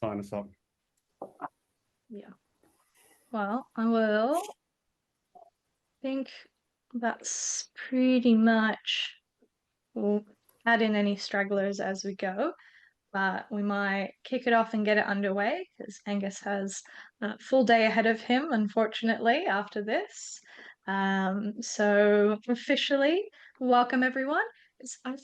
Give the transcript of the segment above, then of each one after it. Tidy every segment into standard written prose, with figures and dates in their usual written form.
sign us up. Yeah. Well, I will think that's pretty much. We'll add in any stragglers as we go, but we might kick it off and get it underway because Angus has a full day ahead of him, unfortunately, after this. So officially, welcome everyone. I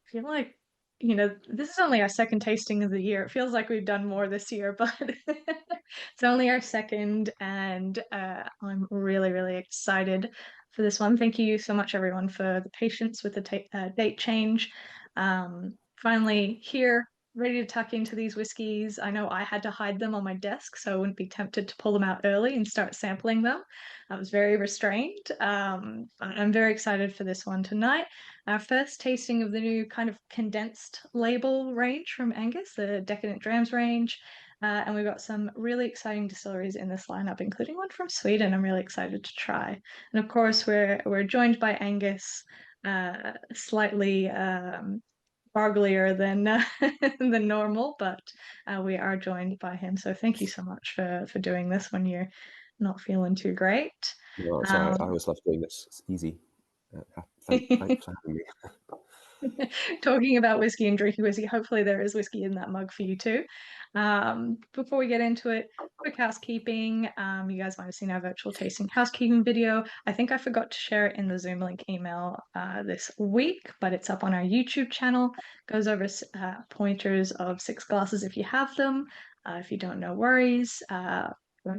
feel like, this is only our second tasting of the year. It feels like we've done more this year, but it's only our second, and I'm really, really excited for this one. Thank you so much, everyone, for the patience with the date change. Finally here, ready to tuck into these whiskies. I know I had to hide them on my desk, so I wouldn't be tempted to pull them out early and start sampling them. I was very restrained. I'm very excited for this one tonight. Our first tasting of the new kind of condensed label range from Angus, the Decadent Drams range. And we've got some really exciting distilleries in this lineup, including one from Sweden. I'm really excited to try. And of course, we're joined by Angus, slightly barglier than than normal, but we are joined by him. So thank you so much for doing this when you're not feeling too great. No, so I always love doing this. It's easy. Thanks for having me. Talking about whiskey and drinking whiskey, hopefully there is whiskey in that mug for you too. Before we get into it, quick housekeeping. You guys might have seen our virtual tasting housekeeping video. I think I forgot to share it in the Zoom link email this week, but it's up on our YouTube channel. Goes over pointers of 6 glasses if you have them. If you don't, no worries.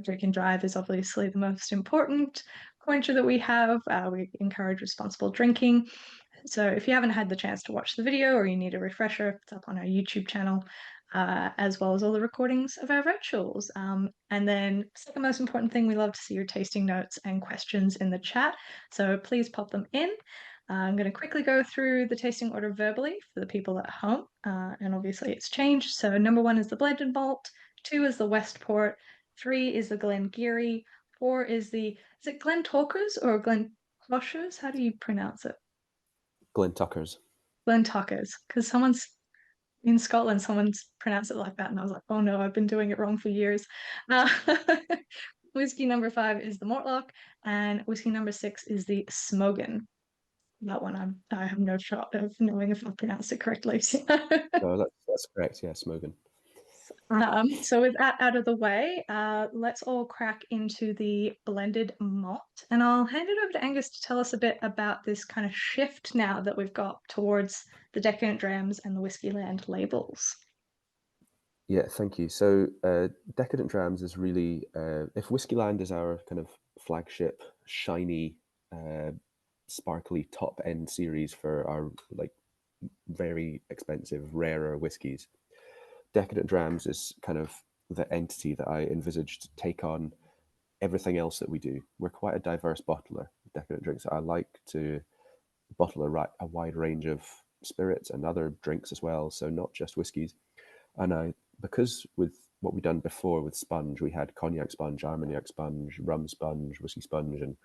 Drink and drive is obviously the most important pointer that we have. We encourage responsible drinking. So if you haven't had the chance to watch the video or you need a refresher, it's up on our YouTube channel, as well as all the recordings of our virtuals. And then the most important thing, we love to see your tasting notes and questions in the chat. So please pop them in. I'm going to quickly go through the tasting order verbally for the people at home. And obviously it's changed. So number 1 is the Blended Malt, 2 is the Westport, 3 is the Glengarioch, 4 is it Glentauchers or Glentauchers? How do you pronounce it? Glentauchers. Glentauchers, because someone's in Scotland, someone's pronounced it like that, and I was like, oh no, I've been doing it wrong for years. Uh, whiskey number 5 is the Mortlach, and whiskey number 6 is the Smogen. That one I have no shot of knowing if I pronounced it correctly. No, that's correct. Yeah, Smogen. So with that out of the way, let's all crack into the blended malt. And I'll hand it over to Angus to tell us a bit about this kind of shift now that we've got towards the Decadent Drams and the Whiskeyland labels. Yeah, thank you. So Decadent Drams is really, if Whiskeyland is our kind of flagship, shiny, sparkly top-end series for our like very expensive, rarer whiskies, Decadent Drams is kind of the entity that I envisaged to take on everything else that we do. We're quite a diverse bottler, Decadent Drinks. I like to bottle a wide range of spirits and other drinks as well, so not just whiskies. And because with what we've done before with Sponge, we had cognac sponge, armagnac sponge, rum sponge, whiskey sponge, and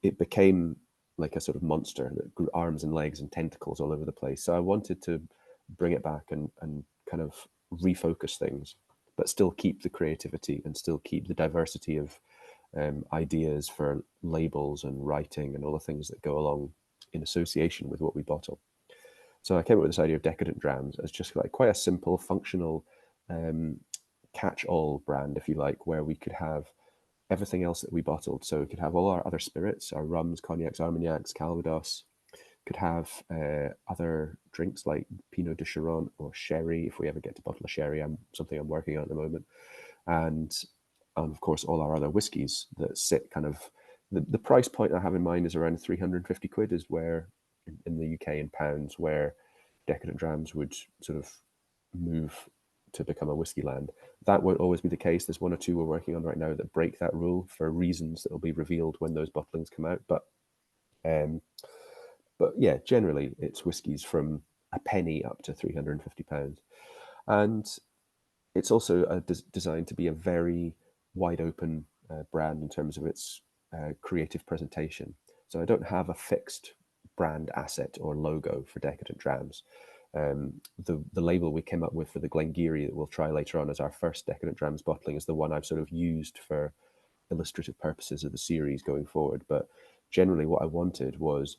it became like a sort of monster that grew arms and legs and tentacles all over the place. So I wanted to bring it back and kind of refocus things, but still keep the creativity and still keep the diversity of ideas for labels and writing and all the things that go along in association with what we bottle. So I came up with this idea of Decadent Drams as just like quite a simple, functional, catch-all brand, if you like, where we could have everything else that we bottled. So we could have all our other spirits, our rums, cognacs, armagnacs, calvados. Could have other drinks like Pinot de Chiron or sherry, if we ever get to bottle a sherry, something I'm working on at the moment. And of course, all our other whiskies that sit kind of, the price point I have in mind is around 350 quid is where, in the UK in pounds, where Decadent Drams would sort of move to become a whiskey land. That won't always be the case. There's 1 or 2 we're working on right now that break that rule for reasons that will be revealed when those bottlings come out. But yeah, generally it's whiskies from a penny up to £350. And it's also designed to be a very wide open brand in terms of its creative presentation. So I don't have a fixed brand asset or logo for Decadent Drams. The label we came up with for the Glengarioch that we'll try later on as our first Decadent Drams bottling is the one I've sort of used for illustrative purposes of the series going forward. But generally what I wanted was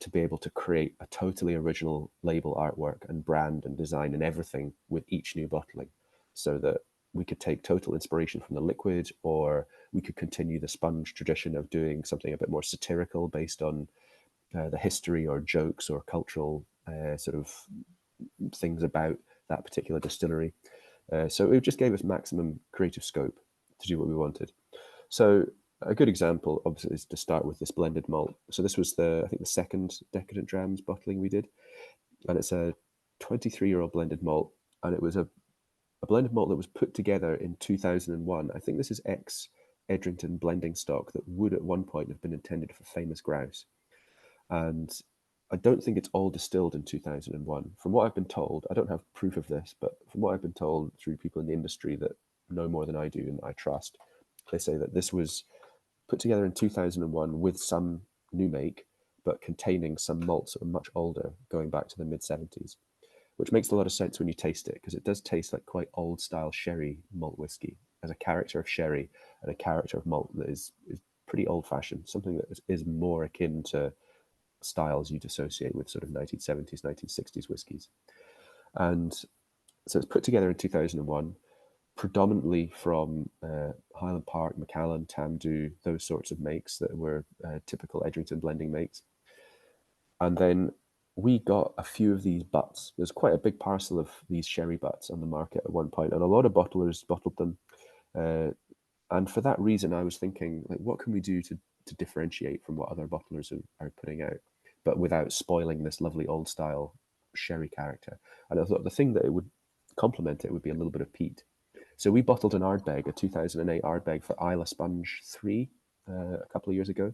to be able to create a totally original label artwork and brand and design and everything with each new bottling, so that we could take total inspiration from the liquid, or we could continue the sponge tradition of doing something a bit more satirical based on the history or jokes or cultural sort of things about that particular distillery. So it just gave us maximum creative scope to do what we wanted. So a good example, obviously, is to start with this blended malt. So this was I think the second Decadent Drams bottling we did, and it's a 23-year-old blended malt, and it was a blended malt that was put together in 2001. I think this is ex-Edrington blending stock that would at one point have been intended for famous grouse. And I don't think it's all distilled in 2001. From what I've been told, I don't have proof of this, but from what I've been told through people in the industry that know more than I do and I trust, they say that this was put together in 2001 with some new make, but containing some malts that are much older, going back to the mid-70s, which makes a lot of sense when you taste it, because it does taste like quite old-style sherry malt whiskey, as a character of sherry and a character of malt that is pretty old-fashioned, something that is more akin to styles you'd associate with sort of 1970s, 1960s whiskies. And so it's put together in 2001, predominantly from Highland Park, Macallan, Tamdhu, those sorts of makes that were typical Edrington blending makes. And then we got a few of these butts. There's quite a big parcel of these sherry butts on the market at one point, and a lot of bottlers bottled them. And for that reason, I was thinking, like, what can we do to differentiate from what other bottlers are putting out, but without spoiling this lovely old style sherry character? And I thought the thing that it would complement it would be a little bit of peat. So we bottled an Ardbeg, a 2008 Ardbeg for Isla Sponge 3 a couple of years ago.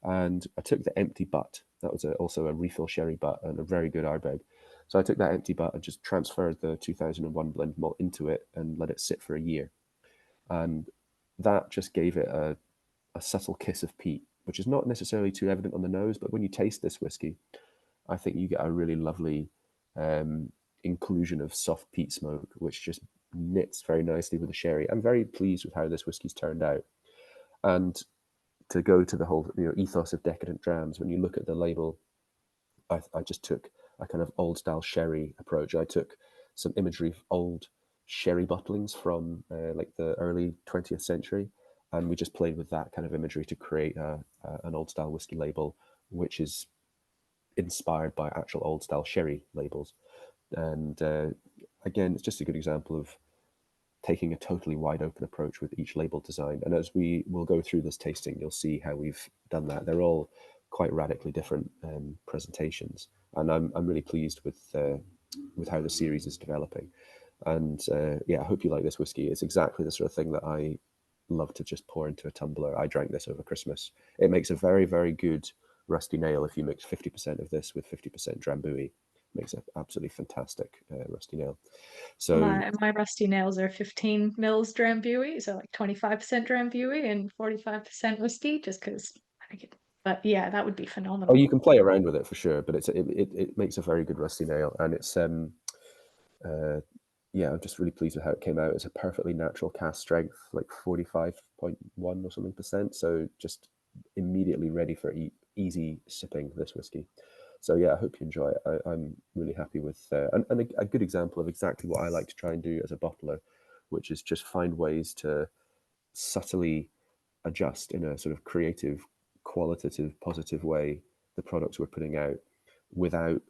And I took the empty butt. That was also a refill sherry butt and a very good Ardbeg. So I took that empty butt and just transferred the 2001 blend malt into it and let it sit for a year. And that just gave it a subtle kiss of peat, which is not necessarily too evident on the nose, but when you taste this whiskey, I think you get a really lovely inclusion of soft peat smoke, which just knits very nicely with the sherry. I'm very pleased with how this whiskey's turned out. And to go to the whole ethos of Decadent Drams, when you look at the label, I just took a kind of old style sherry approach. I took some imagery of old sherry bottlings from like the early 20th century, and we just played with that kind of imagery to create an old style whiskey label, which is inspired by actual old style sherry labels. And again, it's just a good example of taking a totally wide open approach with each label design. And as we will go through this tasting, you'll see how we've done that. They're all quite radically different presentations, and I'm really pleased with how the series is developing. And yeah, I hope you like this whiskey. It's exactly the sort of thing that I love to just pour into a tumbler. I drank this over Christmas. It makes a very, very good rusty nail if you mix 50% of this with 50% Drambuie. Makes an absolutely fantastic rusty nail. So my rusty nails are 15 mils Drambuie, so like 25% Drambuie and 45% whiskey, just because I think it. But yeah, that would be phenomenal. oh, you can play around with it for sure, but it makes a very good rusty nail, and it's yeah, I'm just really pleased with how it came out. It's a perfectly natural cask strength, like 45.1 or something percent. So just immediately ready for easy sipping, this whiskey. So yeah, I hope you enjoy it. I'm really happy with, and a good example of exactly what I like to try and do as a bottler, which is just find ways to subtly adjust in a sort of creative, qualitative, positive way the products we're putting out without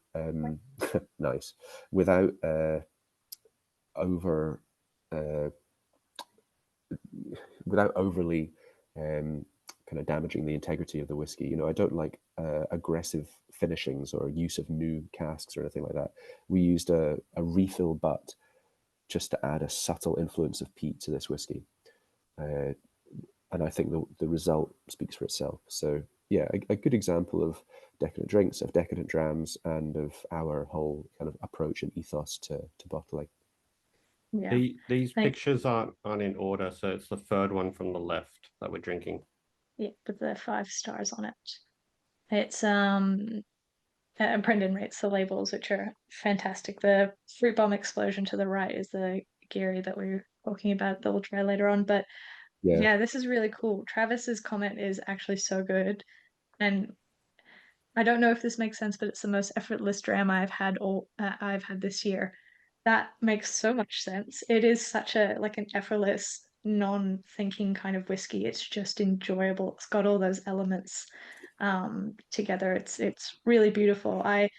nice, without over without overly kind of damaging the integrity of the whiskey. I don't like aggressive finishings or use of new casks or anything like that. We used a refill butt just to add a subtle influence of peat to this whiskey. And I think the result speaks for itself. So yeah, a good example of Decadent drinks, of Decadent Drams, and of our whole kind of approach and ethos to bottling. Yeah. These pictures aren't in order, so it's the third one from the left that we're drinking. Yeah, but the 5 stars on it. It's Brendan rates the labels, which are fantastic. The fruit bomb explosion to the right is the Gary that we were talking about that we'll try later on. But Yeah. yeah, this is really cool. Travis's comment is actually so good. And I don't know if this makes sense, but it's the most effortless dram I've had this year. That makes so much sense. It is such an effortless, non-thinking kind of whiskey. It's just enjoyable. It's got all those elements together. It's really beautiful. I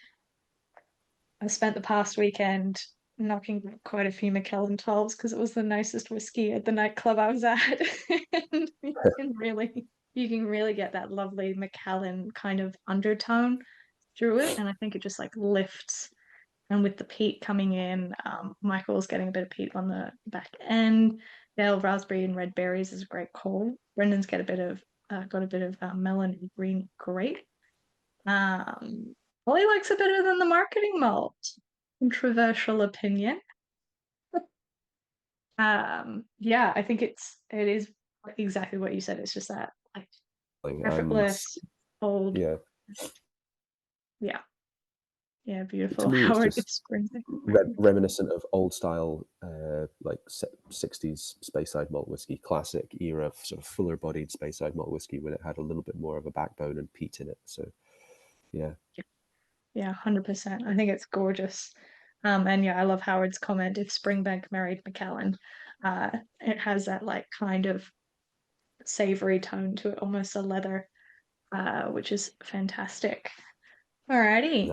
spent the past weekend knocking quite a few Macallan 12s because it was the nicest whiskey at the nightclub I was at. And you can really get that lovely Macallan kind of undertone through it. And I think it just like lifts. And with the peat coming in, Michael's getting a bit of peat on the back end. Dale raspberry and red berries is a great call. Brendan's got a bit of melon and green grape. Ollie likes it better than the marketing malt. Controversial opinion. Yeah, I think it is exactly what you said. It's just that like And effortless, old. yeah, Yeah, yeah, beautiful. to me, it's Howard just Springs. reminiscent of old style, like 60s Speyside malt whiskey, classic era of sort of fuller bodied Speyside malt whiskey when it had a little bit more of a backbone and peat in it. So, yeah. Yeah, 100%. I think it's gorgeous. And yeah, I love Howard's comment. If Springbank married Macallan, it has that like kind of savory tone to it, almost a leather, which is fantastic. Alrighty,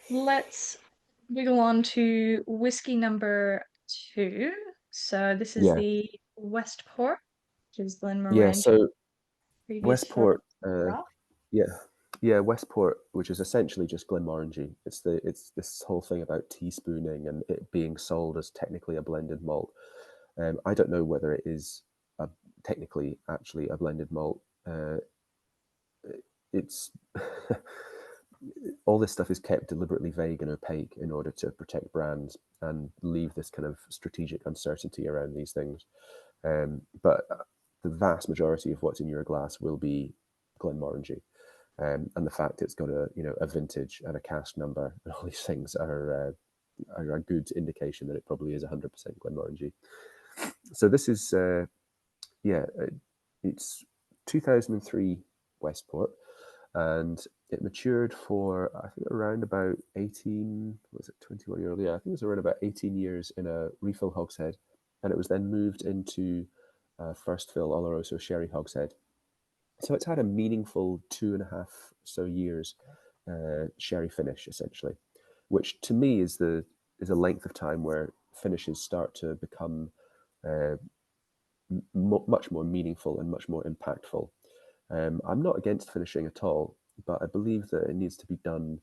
let's go on to whiskey number 2. So this is Yeah. the Westport, which is Yeah. Glenmorangie, So previous for Westport, Rock. yeah, Westport, which is essentially just Glenmorangie. It's this whole thing about teaspooning and it being sold as technically a blended malt. I don't know whether it is technically actually a blended malt. It's all this stuff is kept deliberately vague and opaque in order to protect brands and leave this kind of strategic uncertainty around these things. But the vast majority of what's in your glass will be Glenmorangie. And the fact it's got a vintage and a cask number and all these things are a good indication that it probably is 100% Glenmorangie. So this is it's 2003 Westport, and it matured for I think around about 18, was it 21 years? Yeah, I think it was around about 18 years in a refill hogshead, and it was then moved into first fill Oloroso sherry hogshead. So it's had a meaningful 2.5 so years sherry finish essentially, which to me is a length of time where finishes start to become much more meaningful and much more impactful. I'm not against finishing at all, but I believe that it needs to be done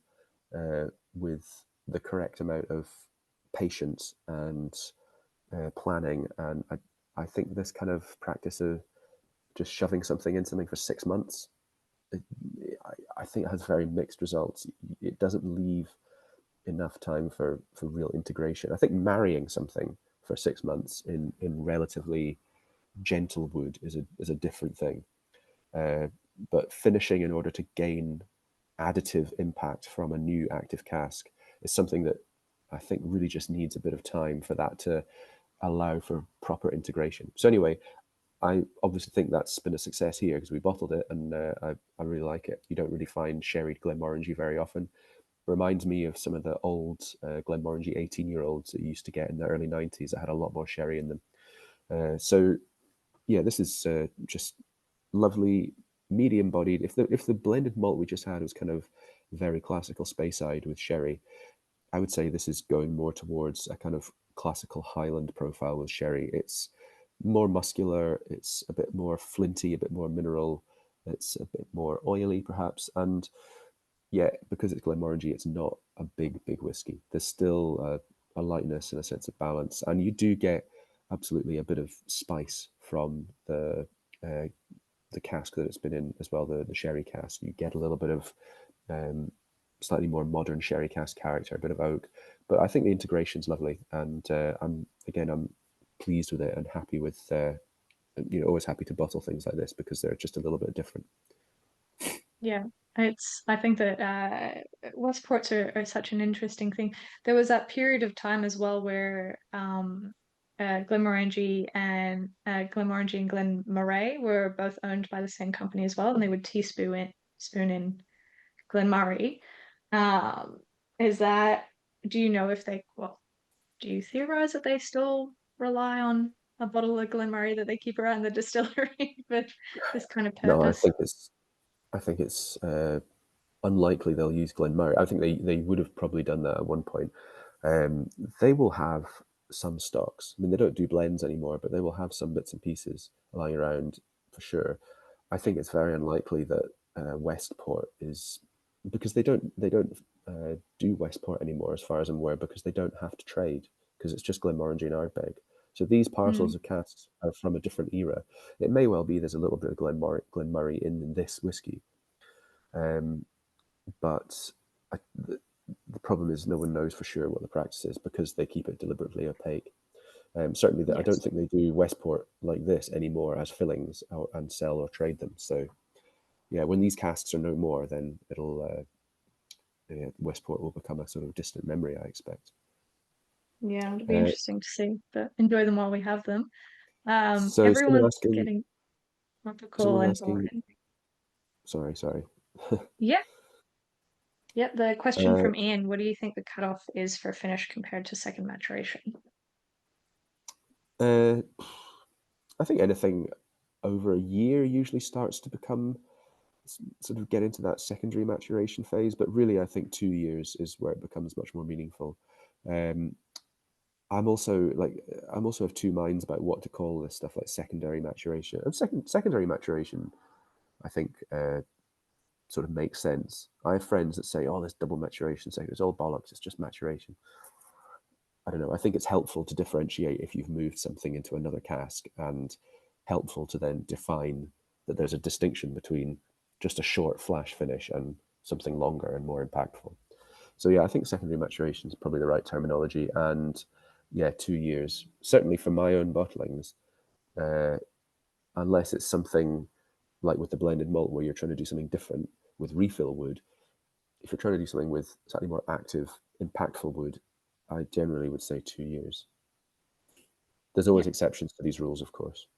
with the correct amount of patience and planning. And I think this kind of practice of just shoving something in something for 6 months, I think it has very mixed results. It doesn't leave enough time for real integration. I think marrying something for 6 months in relatively gentle wood is a different thing. But finishing in order to gain additive impact from a new active cask is something that I think really just needs a bit of time for that to allow for proper integration. So anyway, I obviously think that's been a success here because we bottled it, and I really like it. You don't really find sherried Glenmorangie very often. Reminds me of some of the old Glenmorangie 18-year-olds that you used to get in the early 90s that had a lot more sherry in them. So yeah, this is just lovely, medium-bodied. If the blended malt we just had was kind of very classical Speyside with sherry, I would say this is going more towards a kind of classical Highland profile with sherry. It's more muscular, it's a bit more flinty, a bit more mineral, it's a bit more oily perhaps, and yeah, because it's Glenmorangie, it's not a big whiskey. There's still a lightness and a sense of balance, and you do get absolutely a bit of spice from the cask that it's been in as well, the sherry cask. You get a little bit of slightly more modern sherry cask character, a bit of oak, but I think the integration's lovely, and I'm pleased with it and happy with always happy to bottle things like this because they're just a little bit different. Yeah, I think that Westports are such an interesting thing. There was that period of time as well where Glenmorangie and Glenmorangie and were both owned by the same company as well, and they would spoon in Glenmorangie. Um, is that, do you know if they, well, do you theorize that they still rely on a bottle of Glenmorangie that they keep around the distillery for this kind of No, purpose? I think it's unlikely they'll use Glenmorangie. I think they would have probably done that at one point. They will have some stocks. I mean, they don't do blends anymore, but they will have some bits and pieces lying around for sure. I think it's very unlikely that Westport is, because they don't do Westport anymore, as far as I'm aware, because they don't have to trade, because it's just Glenmorangie and Ardbeg. So these parcels of casks are from a different era. It may well be there's a little bit of Glenmorangie in this whiskey, but the problem is no one knows for sure what the practice is because they keep it deliberately opaque. Certainly, I don't think they do Westport like this anymore as fillings and sell or trade them. So, yeah, when these casks are no more, then it'll Westport will become a sort of distant memory, I expect. Yeah, it'll be interesting to see, but enjoy them while we have them. So Everyone's getting tropical and Bourbon. Sorry. Yeah. Yep, the question from Ian, what do you think the cutoff is for finish compared to second maturation? I think anything over a year usually starts to become sort of get into that secondary maturation phase, but really I think 2 years is where it becomes much more meaningful. I'm also of two minds about what to call this stuff, like secondary maturation. And secondary maturation, I think, sort of makes sense. I have friends that say, "Oh, this double maturation second, it's all bollocks. It's just maturation." I don't know. I think it's helpful to differentiate if you've moved something into another cask, and helpful to then define that there's a distinction between just a short flash finish and something longer and more impactful. So yeah, I think secondary maturation is probably the right terminology. And yeah, 2 years, certainly for my own bottlings, unless it's something like with the blended malt where you're trying to do something different with refill wood. If you're trying to do something with slightly more active, impactful wood, I generally would say 2 years. There's always exceptions to these rules, of course.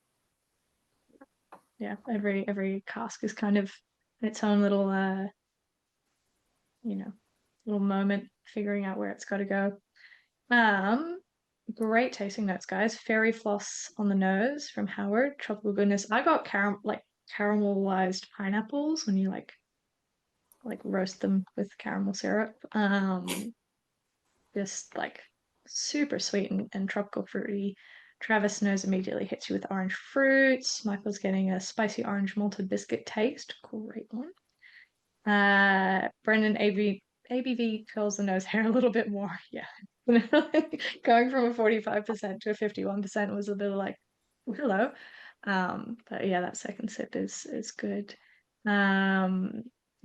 Yeah, every cask is kind of its own little little moment figuring out where it's got to go. Great tasting notes, guys. Fairy floss on the nose from Howard. Tropical goodness. I got caramelized pineapples when you like roast them with caramel syrup. Just like super sweet and tropical fruity. Travis nose immediately hits you with orange fruits. Michael's getting a spicy orange malted biscuit taste. Great one. Brendan ABV curls the nose hair a little bit more. Yeah. Going from a 45% to a 51% was a bit like, hello. But yeah, that second sip is good. Again,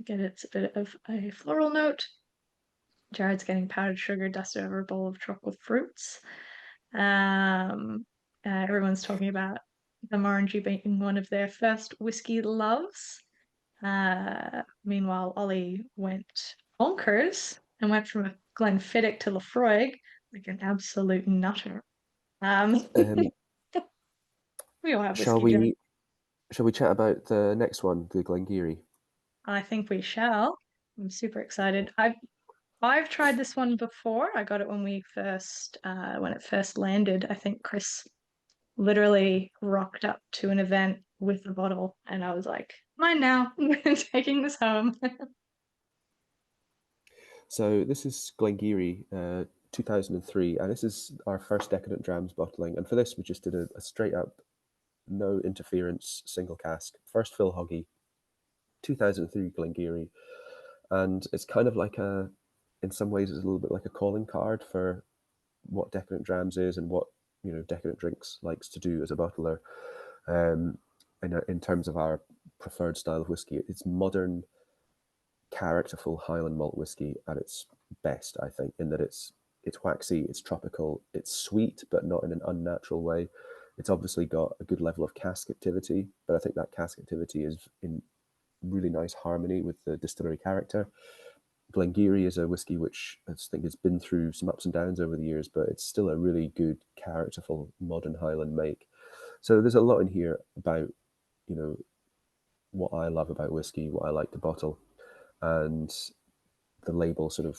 it's a bit of a floral note. Jared's getting powdered sugar dusted over a bowl of tropical fruits. Everyone's talking about Glenmorangie being one of their first whiskey loves. Meanwhile, Ollie went bonkers and went from a Glenfiddich to Lafroig like an absolute nutter. We all have Shall whiskey jokes. we chat about the next one, the Glengarry? I think we shall. I'm super excited. I've tried this one before. I got it when it first landed. I think Chris literally rocked up to an event with a bottle, and I was like, "Mine now. I'm taking this home." So this is Glengarry, 2003, and this is our first Decadent Drams bottling. And for this, we just did a straight up, no interference, single cask, first fill hoggy, 2003 Glengarry. And it's kind of like in some ways, it's a little bit like a calling card for what Decadent Drams is and what, Decadent Drinks likes to do as a bottler. In terms of our preferred style of whiskey, it's modern, characterful Highland malt whiskey at its best, I think, in that it's waxy, it's tropical, it's sweet, but not in an unnatural way. It's obviously got a good level of cask activity, but I think that cask activity is really nice harmony with the distillery character. Glengarry is a whiskey which I think has been through some ups and downs over the years, but it's still a really good, characterful modern Highland make. So there's a lot in here about, you know, what I love about whiskey, what I like to bottle, and the label sort of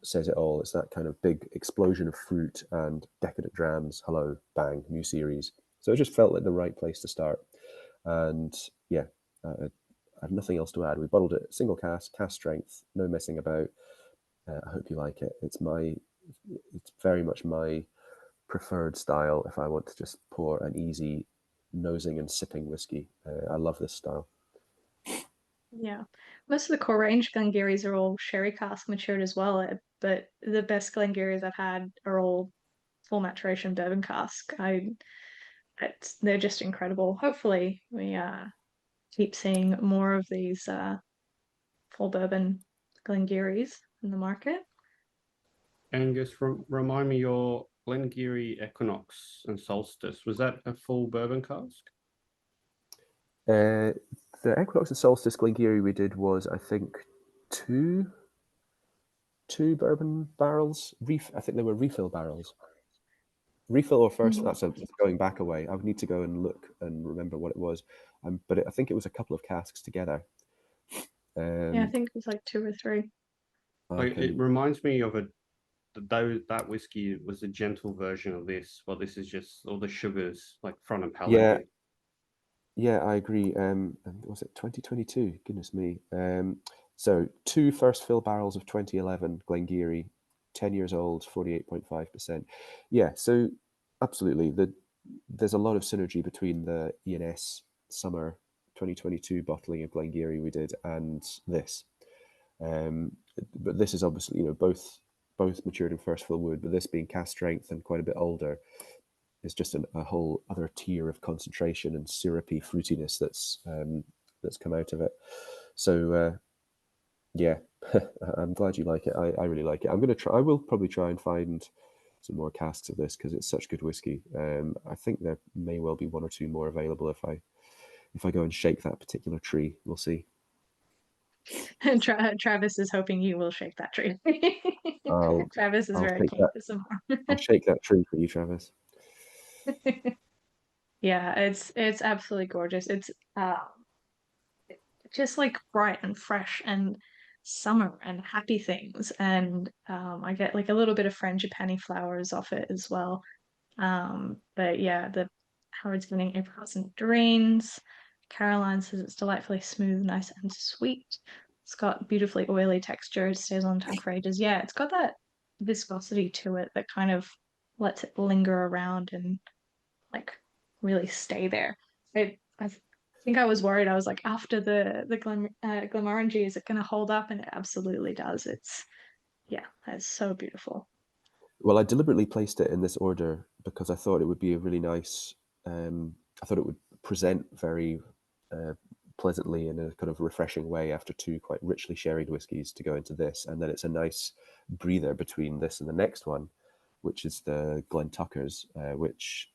says it all. It's that kind of big explosion of fruit and Decadent Drams, hello, bang, new series. So it just felt like the right place to start. And yeah, I have nothing else to add. We bottled it single cask strength, no messing about. I hope you like it. It's very much my preferred style if I want to just pour an easy nosing and sipping whiskey. I love this style. Yeah. Most of the core range Glengarrys are all sherry cask matured as well, but the best Glengarrys I've had are all full maturation bourbon cask. They're just incredible. Hopefully we keep seeing more of these full bourbon Glengarrys in the market. Angus, remind me, your Glengarry Equinox and Solstice, was that a full bourbon cask? The Equinox and Solstice Glengarry we did was, I think, two bourbon barrels. I think they were refill barrels. Refill or first? That's going back away. I would need to go and look and remember what it was. But I think it was a couple of casks together. Yeah, I think it was like 2 or 3. It reminds me of that whiskey was a gentle version of this. Well, this is just all the sugars like front and palate. Yeah, I agree. And was it 2022? Goodness me. So 2 first fill barrels of 2011 Glengarry, 10 years old, 48.5%. Yeah, so absolutely. There's a lot of synergy between the ENS summer 2022 bottling of Glengarry we did and this. But this is obviously, both matured in first fill wood, but this being cask strength and quite a bit older, is just a whole other tier of concentration and syrupy fruitiness that's come out of it. So yeah, I'm glad you like it. I really like it. I will probably try and find some more casks of this because it's such good whiskey. I think there may well be 1 or 2 more available if I go and shake that particular tree. We'll see. Travis is hoping you will shake that tree. Travis is I'll very keen for some more. I'll shake that tree for you, Travis. Yeah, it's absolutely gorgeous. It's just like bright and fresh and summer and happy things. And I get like a little bit of frangipani flowers off it as well. But yeah, the Howard's getting apricots and drains. Caroline says it's delightfully smooth, nice and sweet. It's got beautifully oily texture. It stays on tongue for ages. Yeah, it's got that viscosity to it that kind of lets it linger around and like really stay there. I think I was worried. I was like, after the Glenmorangie, is it going to hold up? And it absolutely does. It's so beautiful. Well, I deliberately placed it in this order because I thought it would be a really nice. I thought it would present very pleasantly in a kind of refreshing way after 2 quite richly sherried whiskies to go into this, and then it's a nice breather between this and the next one, which is the Glentauchers, which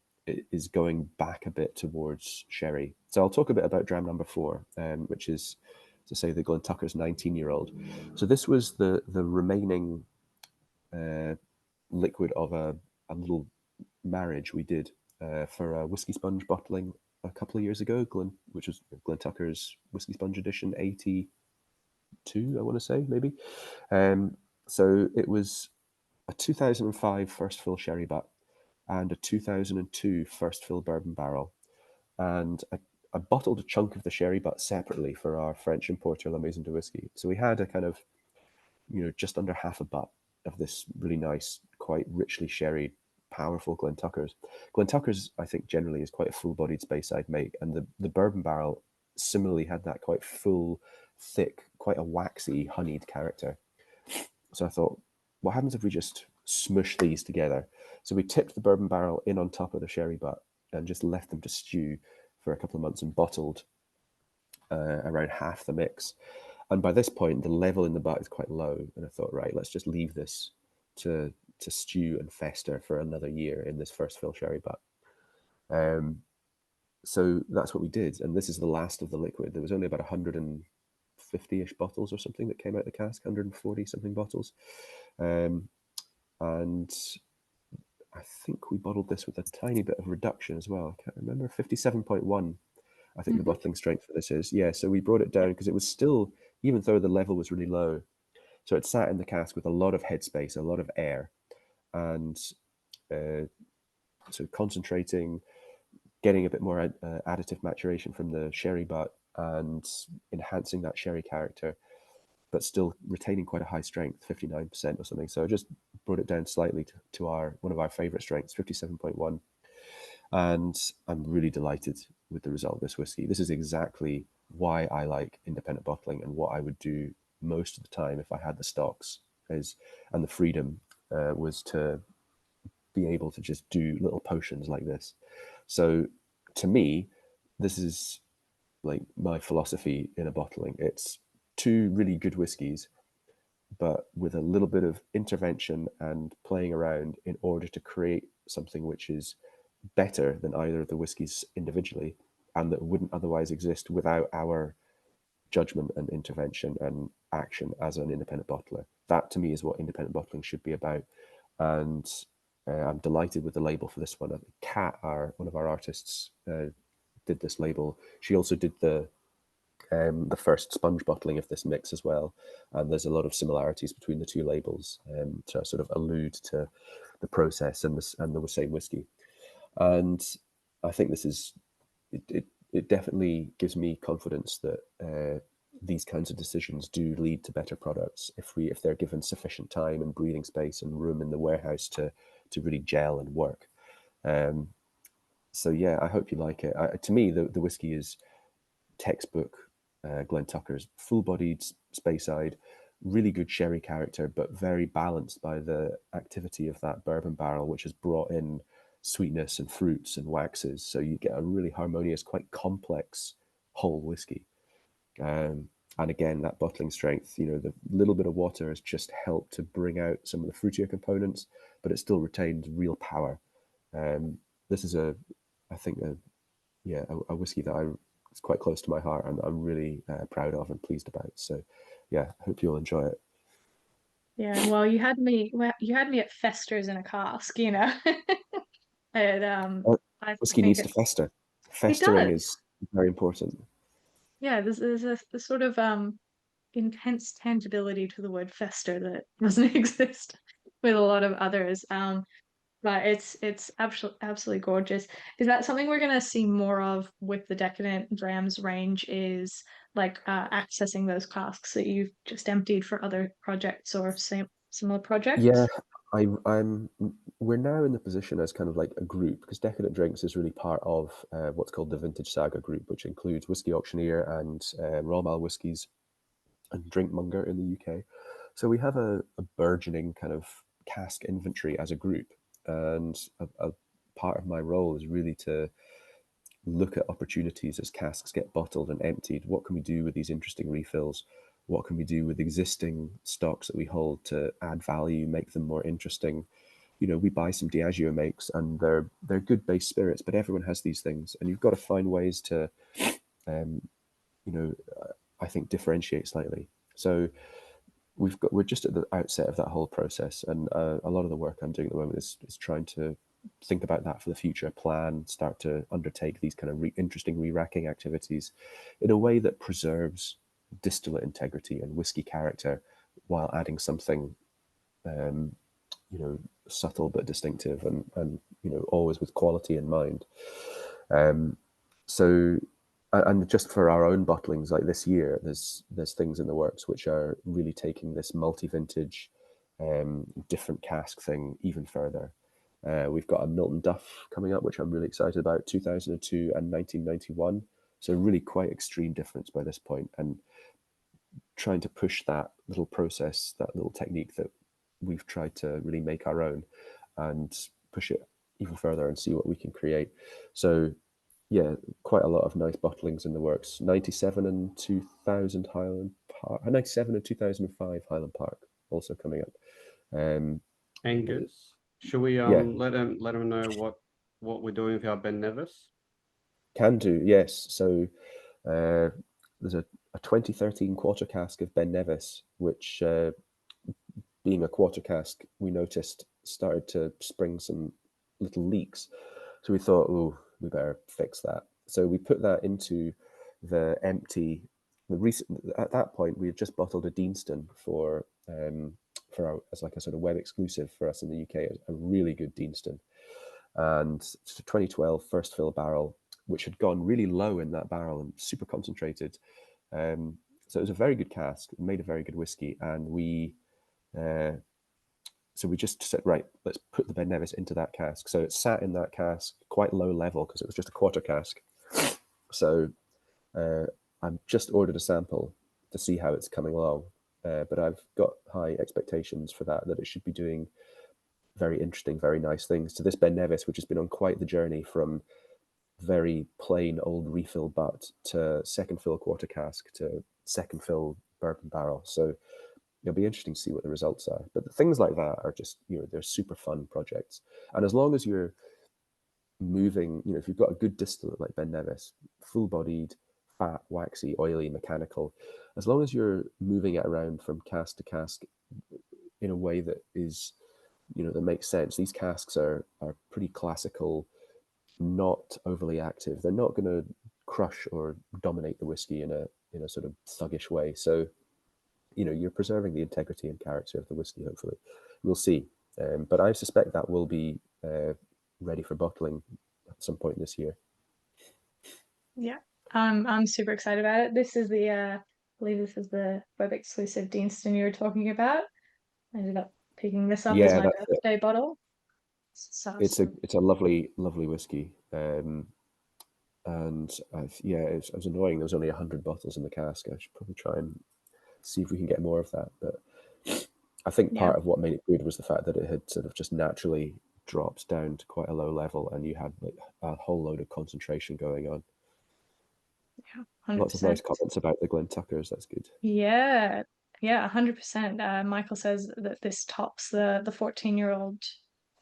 is going back a bit towards sherry. So I'll talk a bit about dram number 4, which is, to say, the Glentauchers 19-year-old. So this was the remaining liquid of a little marriage we did for a whiskey sponge bottling a couple of years ago, which was Glentauchers Whiskey Sponge Edition 82, I want to say, maybe. So it was a 2005 first fill sherry butt and a 2002 first fill bourbon barrel. And I bottled a chunk of the sherry butt separately for our French importer La Maison de Whisky. So we had a kind of, just under half a butt of this really nice, quite richly sherried, powerful Glentauchers. Glentauchers, I think, generally is quite a full-bodied Speyside make, and the bourbon barrel similarly had that quite full, thick, quite a waxy, honeyed character. So I thought, what happens if we just smush these together? So we tipped the bourbon barrel in on top of the sherry butt and just left them to stew for a couple of months and bottled around half the mix. And by this point, the level in the butt is quite low. And I thought, right, let's just leave this to stew and fester for another year in this first fill sherry butt. So that's what we did. And this is the last of the liquid. There was only about 100 and 150-ish bottles or something that came out the cask, 140 something bottles. And I think we bottled this with a tiny bit of reduction as well. I can't remember, 57.1, I think the bottling strength for this is. Yeah, so we brought it down because it was still, even though the level was really low, so it sat in the cask with a lot of headspace, a lot of air, and so concentrating, getting a bit more additive maturation from the sherry butt and enhancing that sherry character, but still retaining quite a high strength, 59% or something. So I just brought it down slightly to one of our favorite strengths, 57.1. And I'm really delighted with the result of this whiskey. This is exactly why I like independent bottling and what I would do most of the time if I had the stocks and the freedom was to be able to just do little potions like this. So to me, this is like my philosophy in a bottling. It's two really good whiskies, but with a little bit of intervention and playing around in order to create something which is better than either of the whiskies individually and that wouldn't otherwise exist without our judgment and intervention and action as an independent bottler. That to me is what independent bottling should be about. And I'm delighted with the label for this one. Kat, one of our artists, did this label. She also did the first sponge bottling of this mix as well. And there's a lot of similarities between the two labels to sort of allude to the process and the same whiskey. And I think this is, it definitely gives me confidence that these kinds of decisions do lead to better products if they're given sufficient time and breathing space and room in the warehouse to really gel and work. So yeah, I hope you like it. To me, the whiskey is textbook Glentauchers, full-bodied, Speyside, really good sherry character, but very balanced by the activity of that bourbon barrel, which has brought in sweetness and fruits and waxes. So you get a really harmonious, quite complex whole whiskey. And again, that bottling strength, the little bit of water has just helped to bring out some of the fruitier components, but it still retains real power. This is I think a whiskey that it's quite close to my heart and I'm really proud of and pleased about. So yeah, I hope you'll enjoy it. Yeah, well, you had me at festers in a cask, And I Whiskey think needs to fester. Festering is very important. Yeah, there's a sort of intense tangibility to the word fester that doesn't exist with a lot of others. But it's absolutely gorgeous. Is that something we're gonna see more of with the Decadent Drams range? Is like accessing those casks that you've just emptied for other projects or similar projects? Yeah, we're now in the position as kind of like a group, because Decadent Drinks is really part of what's called the Vintage Saga group, which includes Whisky Auctioneer and Royal Mile Whiskies and Drinkmonger in the UK. So we have a burgeoning kind of cask inventory as a group, and a part of my role is really to look at opportunities as casks get bottled and emptied. What can we do with these interesting refills? What can we do with existing stocks that we hold to add value, make them more interesting? We buy some Diageo makes and they're good base spirits, but everyone has these things, and you've got to find ways to, I think, differentiate slightly. So we're just at the outset of that whole process, and a lot of the work I'm doing at the moment is trying to think about that for the future, plan, start to undertake these kind of interesting re-racking activities in a way that preserves distillate integrity and whiskey character while adding something subtle but distinctive and always with quality in mind. So and just for our own bottlings, like this year, there's things in the works which are really taking this multi-vintage different cask thing even further. We've got a Milton Duff coming up, which I'm really excited about, 2002 and 1991. So really quite extreme difference by this point, and trying to push that little process, that little technique that we've tried to really make our own and push it even further and see what we can create. So yeah, quite a lot of nice bottlings in the works. 97 and 2000 Highland Park, 97 and 2005 Highland Park also coming up. Angus, should we let him know what we're doing with our Ben Nevis? Can do, yes. So there's a 2013 quarter cask of Ben Nevis, which, being a quarter cask, we noticed started to spring some little leaks. So we thought, oh, we better fix that. So we put that into the empty. At that point, we had just bottled a Deanston for as like a sort of web exclusive for us in the UK, a really good Deanston, and it's a 2012 first fill barrel, which had gone really low in that barrel and super concentrated. So it was a very good cask, made a very good whiskey, and so we just said, right, let's put the Ben Nevis into that cask. So it sat in that cask quite low level because it was just a quarter cask. So I've just ordered a sample to see how it's coming along, but I've got high expectations for that it should be doing very interesting, very nice things to this Ben Nevis, which has been on quite the journey from very plain old refill butt to second fill quarter cask to second fill bourbon barrel. So it'll be interesting to see what the results are. But things like that are just, they're super fun projects. And as long as you're moving, if you've got a good distillate like Ben Nevis, full-bodied, fat, waxy, oily, mechanical, as long as you're moving it around from cask to cask in a way that is, that makes sense. These casks are pretty classical, not overly active. They're not going to crush or dominate the whiskey in a sort of thuggish way. So, you're preserving the integrity and character of the whiskey, hopefully. We'll see. But I suspect that will be ready for bottling at some point this year. Yeah, I'm super excited about it. This is I believe this is the web exclusive Deanston you were talking about. I ended up picking this up as my birthday bottle. So it's a lovely whiskey. And it was annoying. There was only 100 bottles in the cask. I should probably try and see if we can get more of that. But I think part of what made it good was the fact that it had sort of just naturally dropped down to quite a low level, and you had like a whole load of concentration going on. Yeah, 100%. Lots of nice comments about the Glentauchers. That's good. Yeah, 100%. Michael says that this tops the 14-year-old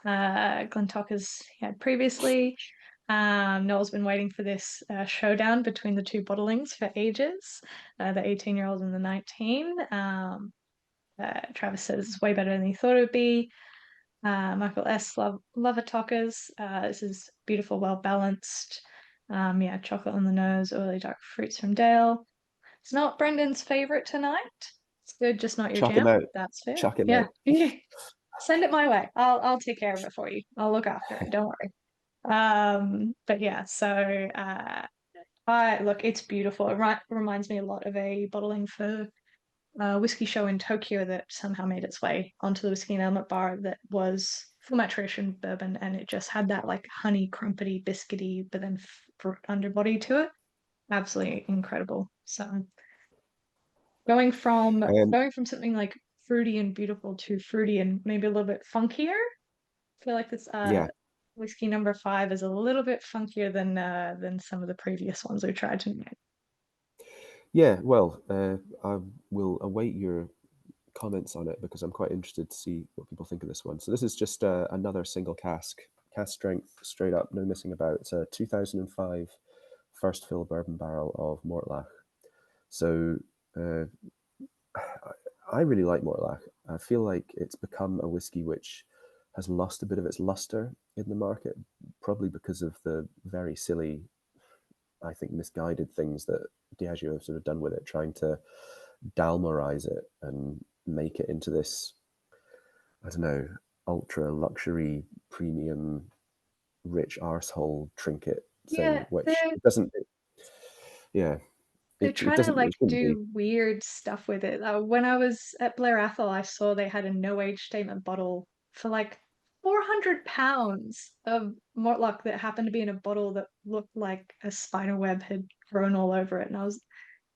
Glentauchers he had previously. Noel's been waiting for this showdown between the two bottlings for ages, the 18-year-old and the 19. Travis says it's way better than he thought it would be. Michael S. Love a Talkers. This is beautiful, well balanced. Chocolate on the nose, oily dark fruits from Dale. It's not Brendan's favorite tonight. It's good, just not your Chuck jam. him out. That's fair. Chuck him out. Send it my way. I'll take care of it for you. I'll look after it. Don't worry. But yeah, so look, it's beautiful. It reminds me a lot of a bottling for whiskey show in Tokyo that somehow made its way onto the Whiskey and Element bar that was full maturation bourbon, and it just had that like honey crumpety biscuity but then fruit underbody to it. Absolutely incredible. So going from something like fruity and beautiful to fruity and maybe a little bit funkier. I feel like this whiskey number 5 is a little bit funkier than some of the previous ones we tried to make. Yeah, well, I will await your comments on it because I'm quite interested to see what people think of this one. So this is just another single cask strength, straight up, no messing about. It's a 2005 first fill bourbon barrel of Mortlach. So I really like Mortlach. I feel like it's become a whiskey which has lost a bit of its luster in the market, probably because of the very silly, I think, misguided things that Diageo have sort of done with it, trying to Dalmorize it and make it into this, I don't know, ultra luxury premium rich arsehole trinket thing, which it doesn't. They're trying to like do weird stuff with it. When I was at Blair Athol, I saw they had a no age statement bottle for like £400 of Mortlach that happened to be in a bottle that looked like a spider web had grown all over it, and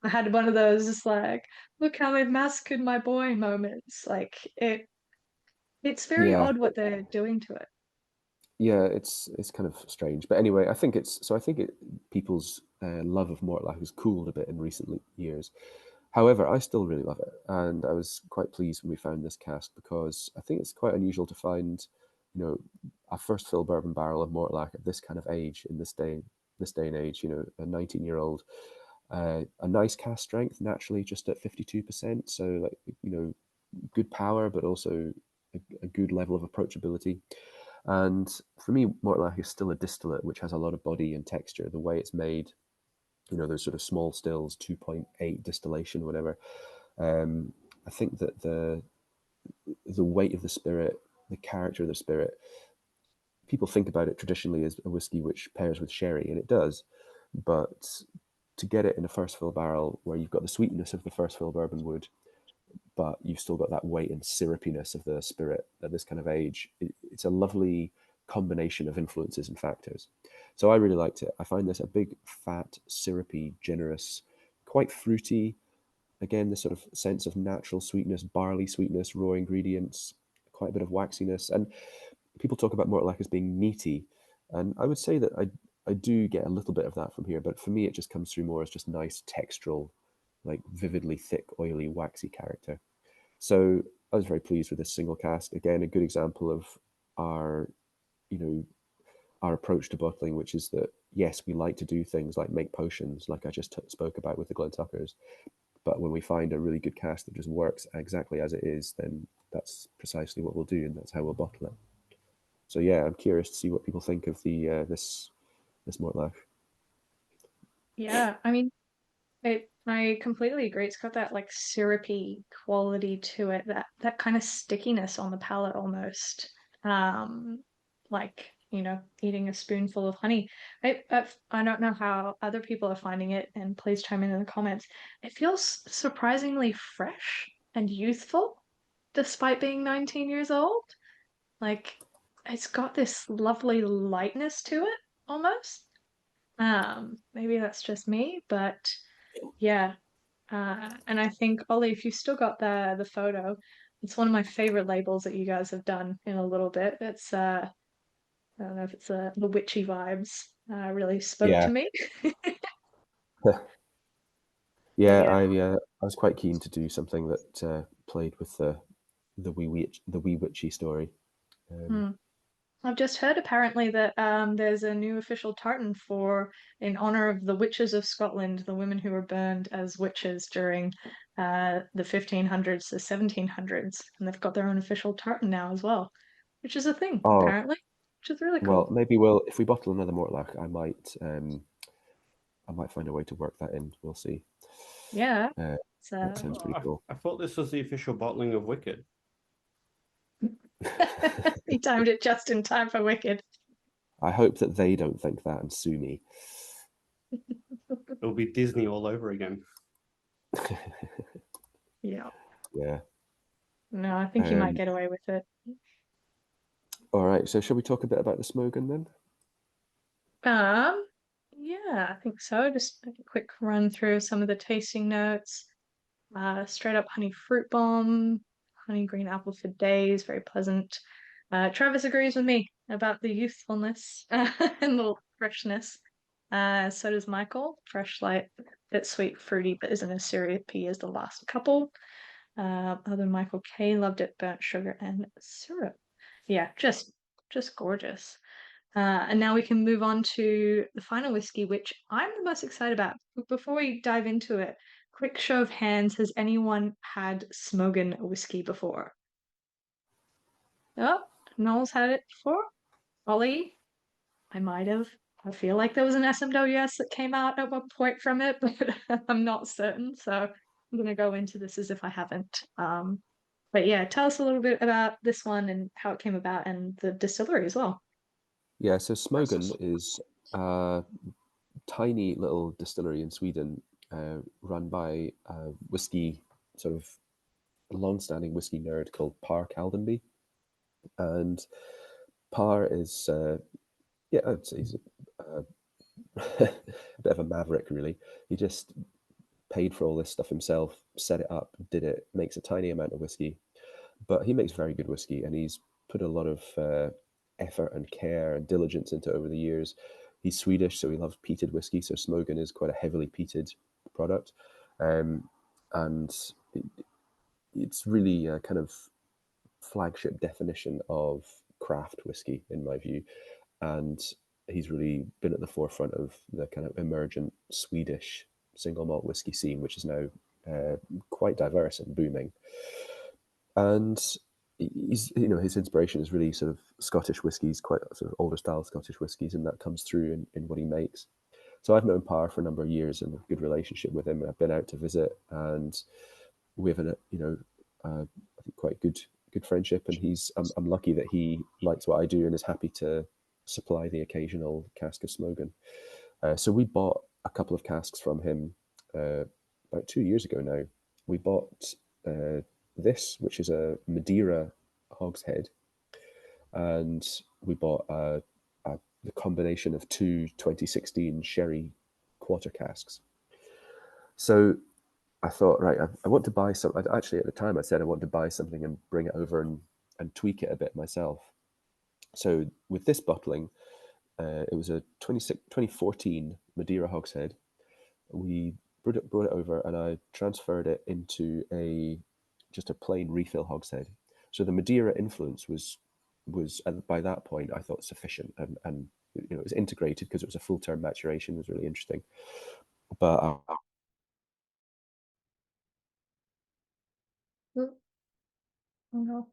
I had one of those just like, look how they've massacred my boy moments. Like it's very odd what they're doing to it. Yeah, it's kind of strange, but anyway, I think people's love of Mortlach has cooled a bit in recent years. However, I still really love it, and I was quite pleased when we found this cask because I think it's quite unusual to find, a first fill bourbon barrel of Mortlach at this kind of age in this day and age. A 19-year-old. A nice cast strength, naturally just at 52%. So like, you know, good power, but also a good level of approachability. And for me, Mortlach is still a distillate which has a lot of body and texture. The way it's made, you know, those sort of small stills, 2.8 distillation, whatever. I think that the weight of the spirit, the character of the spirit, people think about it traditionally as a whiskey which pairs with sherry, and it does. But to get it in a first fill barrel where you've got the sweetness of the first fill bourbon wood, but you've still got that weight and syrupiness of the spirit at this kind of age, it's a lovely combination of influences and factors. So I really liked it. I find this a big, fat, syrupy, generous, quite fruity. Again, this sort of sense of natural sweetness, barley sweetness, raw ingredients, quite a bit of waxiness. And people talk about Mortlach as being meaty. And I would say that I do get a little bit of that from here, but for me, it just comes through more as just nice textural, like vividly thick, oily, waxy character. So I was very pleased with this single cask. Again, a good example of our, you know, our approach to bottling, which is that, yes, we like to do things like make potions, like I just spoke about with the Glentauchers. But when we find a really good cask that just works exactly as it is, then that's precisely what we'll do, and that's how we'll bottle it. So yeah, I'm curious to see what people think of the this Mortlach. Yeah, I mean, I completely agree. It's got that like syrupy quality to it, that kind of stickiness on the palate almost. Like, you know, eating a spoonful of honey. I don't know how other people are finding it, and please chime in the comments. It feels surprisingly fresh and youthful, despite being 19 years old. Like, it's got this lovely lightness to it almost. Maybe that's just me, but yeah. And I think, Ollie, if you've still got the photo, it's one of my favorite labels that you guys have done in a little bit. It's I don't know if it's the witchy vibes really spoke Yeah, to me. yeah. Yeah. I was quite keen to do something that played with the wee witchy story. Hmm. I've just heard apparently that there's a new official tartan in honor of the witches of Scotland, the women who were burned as witches during the 1500s to 1700s, and they've got their own official tartan now as well, which is a thing Oh, apparently, which is really well, cool. maybe we'll if we bottle another Mortlach, I might find a way to work that in. We'll see. Yeah. That So sounds pretty cool. I thought this was the official bottling of Wicked. he timed it just in time for Wicked. I hope that they don't think that and sue me. It'll be Disney all over again. Yeah. Yeah. No, I think you might Um, get away with it. all right. So, shall we talk a bit about the Smogen then? Yeah, I think so. Just a quick run through some of the tasting notes. Straight up honey fruit bomb, honey green apple for days, very pleasant. Travis agrees with me about the youthfulness and the freshness. So does Michael. Fresh, light, bit sweet, fruity, but isn't as syrupy as the last couple. Other Michael K loved it, burnt sugar and syrup. Yeah, just gorgeous. And now we can move on to the final whiskey, which I'm the most excited about. But before we dive into it, quick show of hands, has anyone had Smogen whiskey before? Oh, Noel's had it before. Ollie, I might have. I feel like there was an SMWS that came out at one point from it, but I'm not certain. So I'm going to go into this as if I haven't. But yeah, tell us a little bit about this one and how it came about and the distillery as well. Yeah. So, Smogen is a tiny little distillery in Sweden, run by a whiskey sort of long-standing whiskey nerd called Par Caldenby, and Par is yeah, I'd say he's a bit of a maverick, really. He just paid for all this stuff himself, set it up, did it, makes a tiny amount of whiskey, but he makes very good whiskey, and he's put a lot of effort and care and diligence into it over the years. He's Swedish, so he loves peated whiskey. So Smogen is quite a heavily peated product, and it's really a kind of flagship definition of craft whiskey, in my view. And he's really been at the forefront of the kind of emergent Swedish single malt whiskey scene, which is now quite diverse and booming. And he's, his inspiration is really sort of Scottish whiskies, quite sort of older style Scottish whiskies, and that comes through in what he makes. So I've known Par for a number of years and a good relationship with him. I've been out to visit, and we have I think quite good friendship. And I'm lucky that he likes what I do and is happy to supply the occasional cask of Smogen. So we bought a couple of casks from him about 2 years ago now. We bought this, which is a Madeira Hogshead, and we bought the combination of two 2016 sherry quarter casks. So I thought, right, I want to buy some. Actually, at the time, I said I want to buy something and bring it over and tweak it a bit myself. So with this bottling, it was a 2014 Madeira Hogshead. We brought it over, and I transferred it into just a plain refill hogshead. So the Madeira influence was by that point I thought sufficient, and it was integrated because it was a full term maturation. It was really interesting. But Oh no.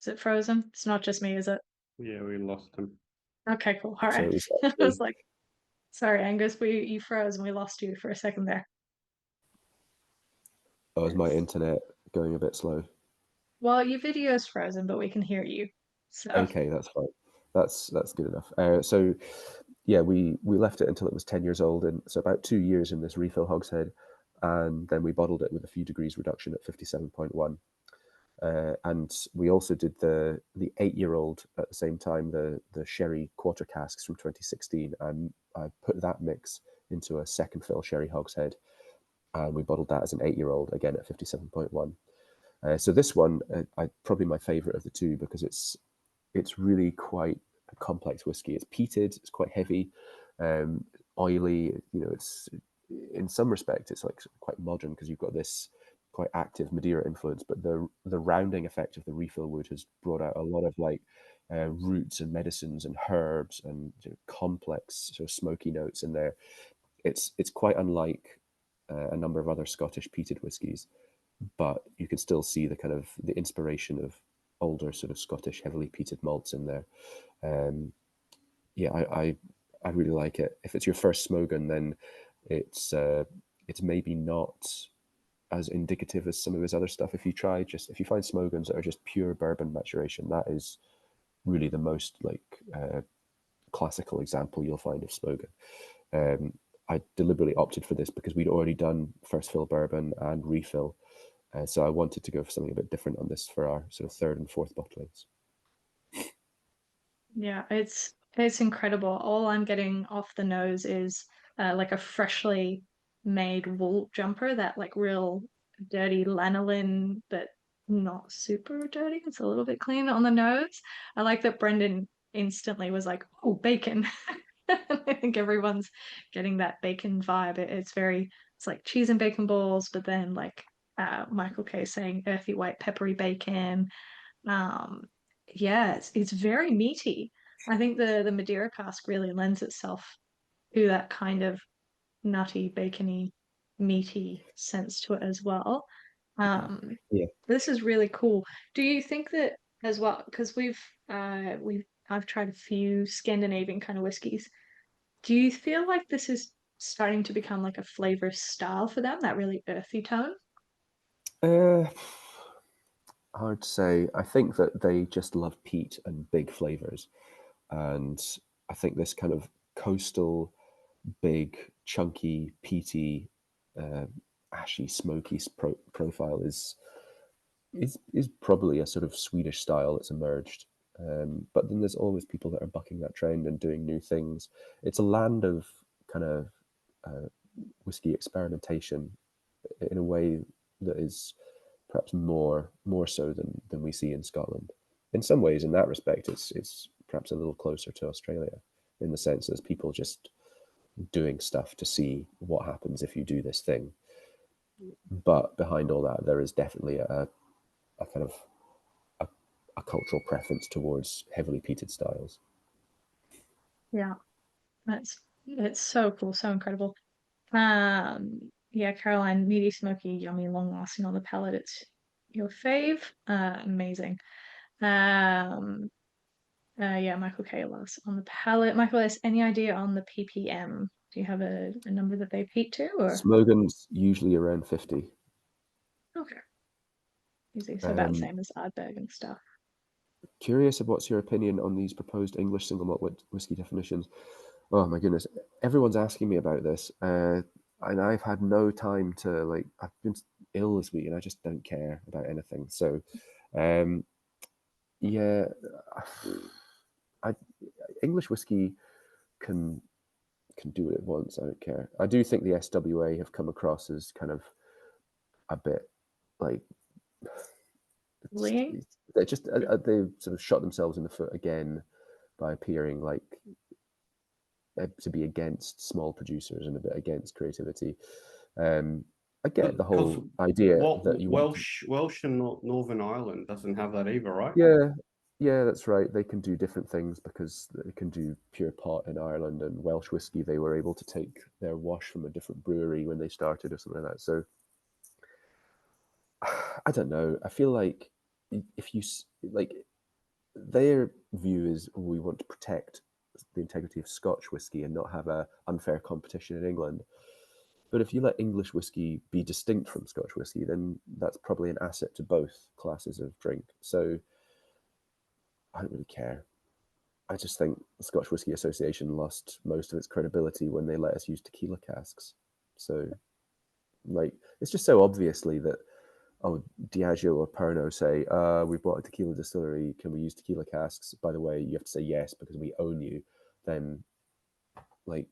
Is it frozen? It's not just me, is it? Yeah, we lost him. Okay, cool. All right. I was like, sorry, Angus, you froze and we lost you for a second there. Oh, is my internet going a bit slow? Well, your video's frozen, but we can hear you. So Okay, that's fine. That's good enough. So yeah, we left it until it was 10 years old, and so about 2 years in this refill hogshead, and then we bottled it with a few degrees reduction at 57.1. And we also did the 8-year-old at the same time, the sherry quarter casks from 2016, and I put that mix into a second fill sherry hogshead, and we bottled that as an 8-year-old again at 57.1. So this one, I probably my favorite of the two, because it's really quite a complex whiskey. It's peated, it's quite heavy, oily. It's in some respect it's like quite modern because you've got this quite active Madeira influence, but the rounding effect of the refill wood has brought out a lot of like roots and medicines and herbs and complex sort of smoky notes in there. It's quite unlike a number of other Scottish peated whiskies, but you can still see the kind of the inspiration of older sort of Scottish heavily peated malts in there. Yeah, I really like it. If it's your first Smogen, then it's maybe not as indicative as some of his other stuff. If you find Smogens that are just pure bourbon maturation, that is really the most like classical example you'll find of Smogen. I deliberately opted for this because we'd already done first fill bourbon and refill, so I wanted to go for something a bit different on this for our sort of third and fourth bottlings. yeah, it's incredible. All I'm getting off the nose is like a freshly made wool jumper, that like real dirty lanolin, but not super dirty. It's a little bit clean on the nose. I like that Brendan instantly was like, "Oh, bacon." I think everyone's getting that bacon vibe. It's like cheese and bacon balls, but then like Michael K saying earthy white peppery bacon. Um, yeah, it's very meaty. I think the Madeira cask really lends itself to that kind of nutty, bacony, meaty sense to it as well. Yeah. This is really cool. Do you think that as well? Because I've tried a few Scandinavian kind of whiskies. Do you feel like this is starting to become like a flavor style for them, that really earthy tone? Hard to say. I think that they just love peat and big flavors, and I think this kind of coastal, big, chunky, peaty, ashy, smoky profile is probably a sort of Swedish style that's emerged. But then there's always people that are bucking that trend and doing new things. It's a land of kind of whiskey experimentation in a way that is perhaps more so than we see in Scotland. In some ways, in that respect, it's perhaps a little closer to Australia in the sense that people just doing stuff to see what happens if you do this thing. But behind all that, there is definitely a kind of a cultural preference towards heavily peated styles. Yeah, that's It's so cool, so incredible. Yeah, Caroline, meaty, smoky, yummy, long lasting on the palate. It's your fave. Amazing. Um, yeah, Michael Kalas on the palate. Michael, has any idea on the ppm? Do you have a number that they peak to, or Smogen's usually around 50. okay, easy. So about the Um, same as Ardbeg and stuff. Curious of what's your opinion on these proposed English single malt whiskey definitions. Oh my goodness, everyone's asking me about this, and I've had no time to like. I've been ill this week, and I just don't care about anything. So, yeah, I English whiskey can do what it wants. I don't care. I do think the SWA have come across as kind of a bit like Bullying? they just they sort of shot themselves in the foot again by appearing like to be against small producers and a bit against creativity. I get the Because whole idea that you want to, Welsh and Northern Ireland doesn't have that either, right? yeah, that's right. They can do different things because they can do pure pot in Ireland, and Welsh whiskey, they were able to take their wash from a different brewery when they started or something like that. So I don't know. I feel like if you like, their view is we want to protect the integrity of Scotch whiskey and not have a unfair competition in England. But if you let English whiskey be distinct from Scotch whiskey, then that's probably an asset to both classes of drink. So I don't really care. I just think the Scotch Whisky Association lost most of its credibility when they let us use tequila casks. So, like, it's just so obviously that, oh, Diageo or Pernod say, we bought a tequila distillery, can we use tequila casks? By the way, you have to say yes because we own you. Then, like,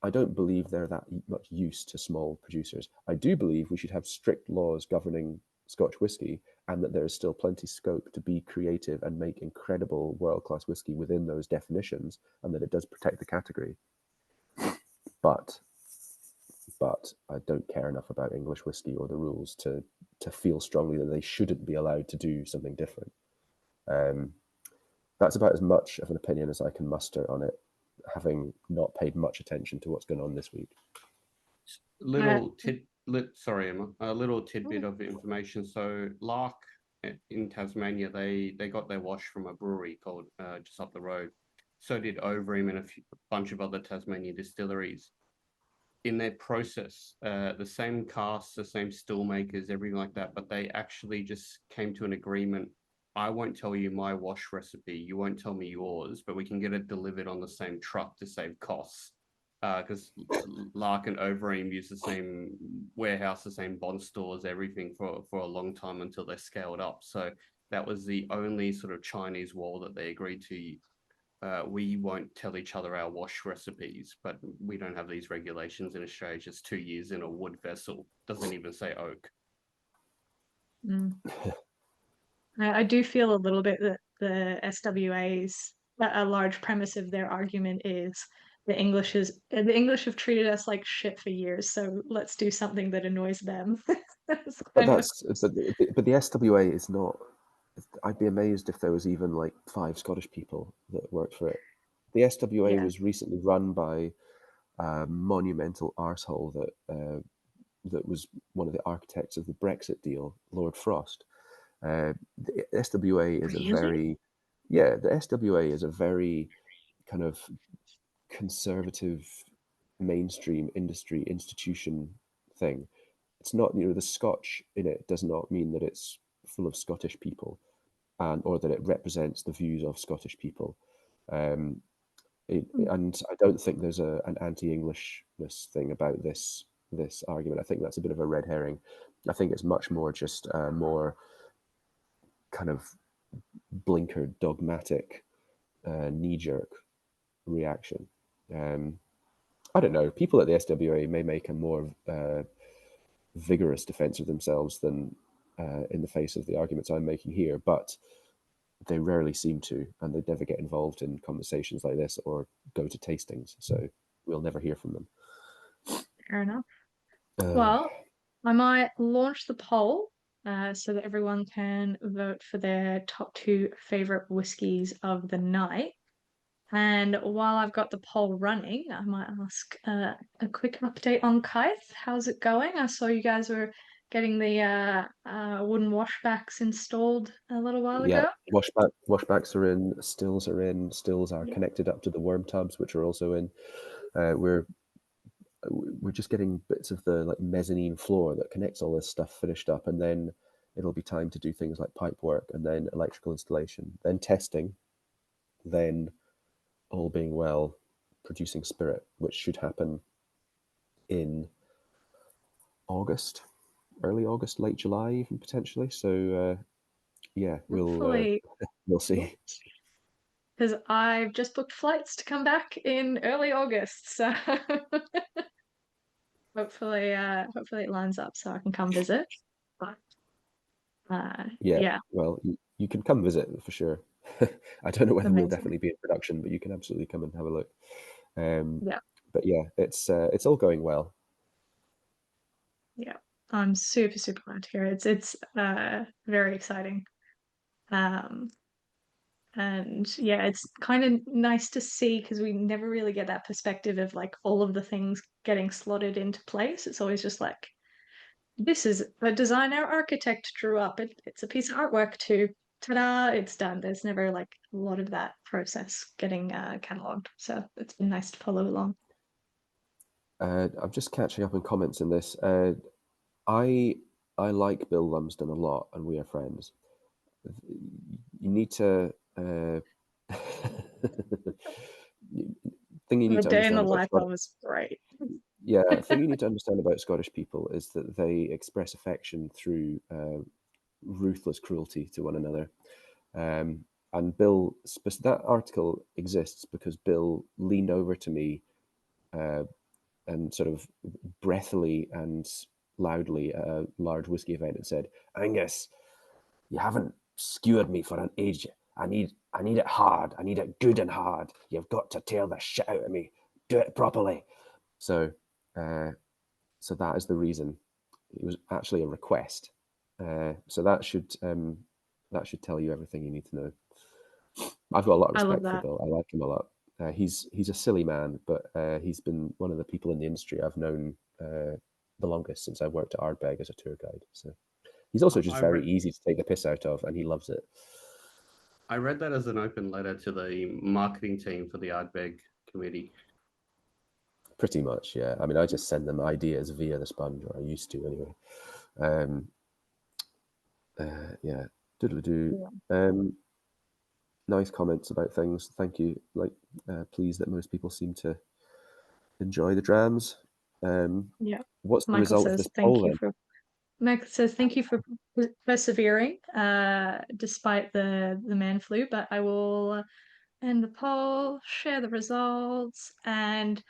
I don't believe they're that much use to small producers. I do believe we should have strict laws governing Scotch whisky, and that there is still plenty scope to be creative and make incredible world-class whisky within those definitions, and that it does protect the category. But I don't care enough about English whisky or the rules to feel strongly that they shouldn't be allowed to do something different. That's about as much of an opinion as I can muster on it, having not paid much attention to what's going on this week. Sorry, Emma. A little tidbit of information. So Lark in Tasmania, they got their wash from a brewery called just up the road. So did Overeem and a bunch of other Tasmanian distilleries. In their process, the same casks, the same still makers, everything like that, but they actually just came to an agreement. I won't tell you my wash recipe, you won't tell me yours, but we can get it delivered on the same truck to save costs. Because Lark and Overeem use the same warehouse, the same bond stores, everything for a long time until they scaled up. So that was the only sort of Chinese wall that they agreed to. We won't tell each other our wash recipes, but we don't have these regulations in Australia. Just 2 years in a wood vessel, doesn't even say oak. I do feel a little bit that the SWA's a large premise of their argument is the English have treated us like shit for years, so let's do something that annoys them. But the SWA is not. I'd be amazed if there was even like 5 Scottish people that worked for it. The SWA was recently run by a monumental arsehole that was one of the architects of the Brexit deal, Lord Frost. The SWA is the SWA is a very kind of conservative mainstream industry institution thing. It's not, the Scotch in it does not mean that it's full of Scottish people, or that it represents the views of Scottish people. And I don't think there's an anti-Englishness thing about this argument. I think that's a bit of a red herring. I think it's much more just more kind of blinkered, dogmatic, knee-jerk reaction. I don't know. People at the SWA may make a more vigorous defense of themselves than in the face of the arguments I'm making here, but they rarely seem to, and they never get involved in conversations like this or go to tastings, so we'll never hear from them. Fair enough. Well, I might launch the poll so that everyone can vote for their top 2 favorite whiskies of the night. And while I've got the poll running, I might ask a quick update on Kythe. How's it going? I saw you guys were getting the wooden washbacks installed a little while Yeah, ago. washbacks are in, stills are in, stills are Yeah. connected up to the worm tubs, which are also in. We're just getting bits of the like mezzanine floor that connects all this stuff finished up, and then it'll be time to do things like pipe work, and then electrical installation, then testing, then all being well, producing spirit, which should happen in August, early August, late July, even potentially. So yeah, Hopefully, we'll see. because I've just booked flights to come back in early August, so hopefully it lines up so I can come visit. But yeah, Well, you can come visit for sure. I don't know whether we'll amazing. definitely be in production, but you can absolutely come and have a look. Yeah. But yeah, it's all going well. Yeah, I'm super glad to hear it. It's very exciting. And yeah, it's kind of nice to see because we never really get that perspective of like all of the things getting slotted into place. It's always just like, this is a design our architect drew up. It's a piece of artwork too. Ta-da, it's done. There's never like a lot of that process getting catalogued. So it's been nice to follow along. I'm just catching up on comments in this. I like Bill Lumsden a lot, and we are friends. You need to thing you need The to day in the understand about life Scottish, was great. thing you need to understand about Scottish people is that they express affection through ruthless cruelty to one another. And Bill, that article exists because Bill leaned over to me and sort of breathily and loudly at a large whiskey event and said, "Angus, you haven't skewered me for an age. I need it hard. I need it good and hard. You've got to tear the shit out of me. Do it properly." So that is the reason. It was actually a request. So that should tell you everything you need to know. I've got a lot of I love respect for that. Bill. I like him a lot. He's a silly man, but he's been one of the people in the industry I've known the longest since I worked at Ardbeg as a tour guide. So he's also just very easy to take the piss out of, and he loves it. I read that as an open letter to the marketing team for the Ardbeg committee. Pretty much, yeah. I mean, I just send them ideas via the sponge, or I used to anyway. Yeah, doodle-doo. Nice comments about things. Thank you. Like, pleased that most people seem to enjoy the drams. Yeah. What's the Michael result of says this thank poll you then? for Michael says thank you for persevering despite the man flu, but I will end the poll, share the results, and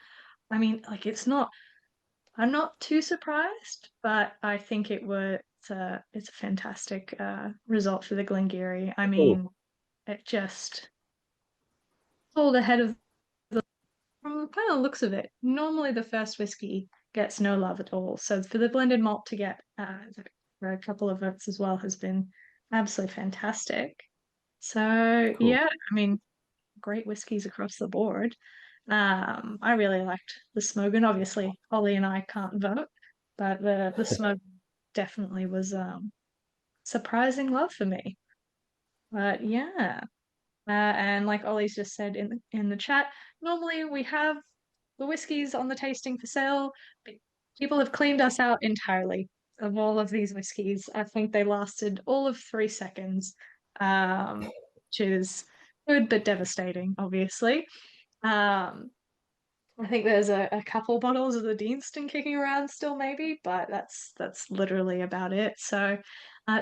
I mean, like, I'm not too surprised, but I think it's a fantastic result for the Glengarry. I mean, it just pulled ahead of from the kind of looks of it. Normally the first whiskey gets no love at all. So for the blended malt to get for a couple of votes as well has been absolutely fantastic. So Cool. yeah, I mean, great whiskies across the board. I really liked the Smogen. Obviously, Ollie and I can't vote, but the Smogen definitely was surprising love for me. But yeah, and like Ollie's just said in the chat, normally we have the whiskies on the tasting for sale, but people have cleaned us out entirely of all of these whiskies. I think they lasted all of 3 seconds, which is good but devastating, obviously. I think there's a couple bottles of the Deanston kicking around still, maybe, but that's literally about it. So,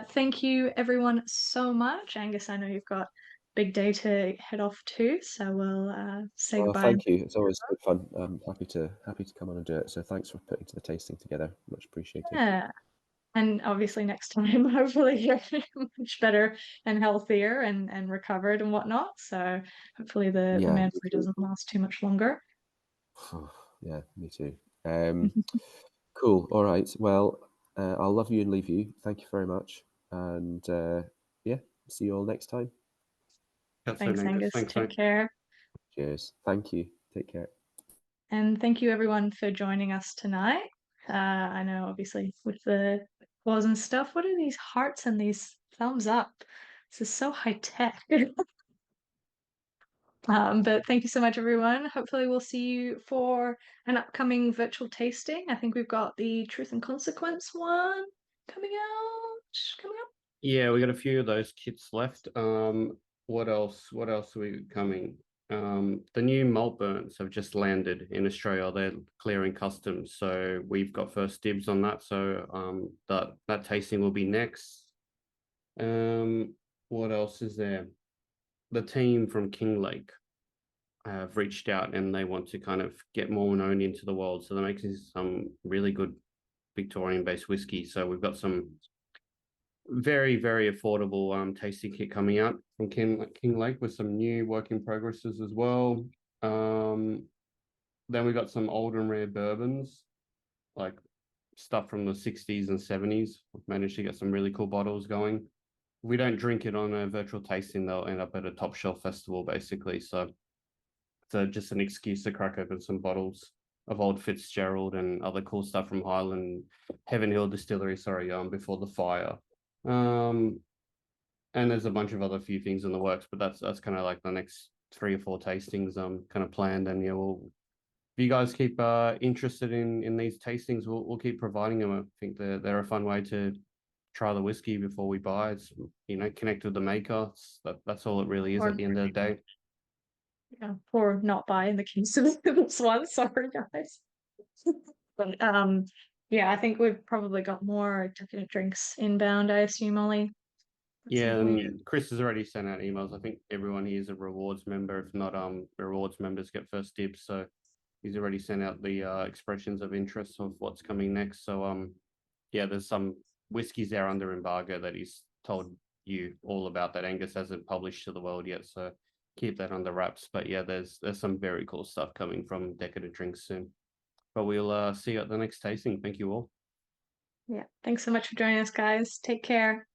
thank you everyone so much. Angus, I know you've got a big day to head off to, so we'll say Well, goodbye. thank you. It's always good fun. I'm happy to come on and do it. So thanks for putting the tasting together. Much appreciated. Yeah. And obviously next time, hopefully you're much better and healthier and recovered and whatnot. So hopefully the man flu doesn't last too much longer. Yeah, me too. Cool. All right. Well, I'll love you and leave you. Thank you very much. And yeah, see you all next time. Thanks, Angus. Take care. Cheers. Thank you. Take care. And thank you everyone for joining us tonight. I know obviously with the applause and stuff, what are these hearts and these thumbs up? This is so high tech. But thank you so much, everyone. Hopefully we'll see you for an upcoming virtual tasting. I think we've got the Truth and Consequence one coming up. Yeah, we got a few of those kits left. What else? What else are we coming? The new malt burns have just landed in Australia. They're clearing customs, so we've got first dibs on that. So that tasting will be next. What else is there? The team from Kinglake have reached out and they want to kind of get more known into the world. So they're making some really good Victorian-based whiskey. So we've got some very, very affordable tasting kit coming out from Kinglake with some new work in progresses as well. Then we got some old and rare bourbons, like stuff from the 60s and 70s. We've managed to get some really cool bottles going. If we don't drink it on a virtual tasting, they'll end up at a top shelf festival, basically. So it's just an excuse to crack open some bottles of old Fitzgerald and other cool stuff from Highland, Heaven Hill Distillery, before the fire. And there's a bunch of other few things in the works, but that's kind of like the next 3 or 4 tastings kind of planned. And yeah, if you guys keep interested in these tastings, we'll keep providing them. I think they're a fun way to try the whiskey before we buy. It's, connect with the maker. That's all it really is at the end of the day. Yeah, or not buy in the case of this one. Sorry, guys. But yeah, I think we've probably got more Decadent drinks inbound, I assume, Ollie. Yeah, and Chris has already sent out emails. I think everyone here is a rewards member. If not, rewards members get first dibs. So he's already sent out the expressions of interest of what's coming next. So yeah, there's some whiskies there under embargo that he's told you all about that Angus hasn't published to the world yet. So keep that under wraps. But yeah, there's some very cool stuff coming from Decadent Drinks soon. But we'll see you at the next tasting. Thank you all. Yeah, thanks so much for joining us, guys. Take care.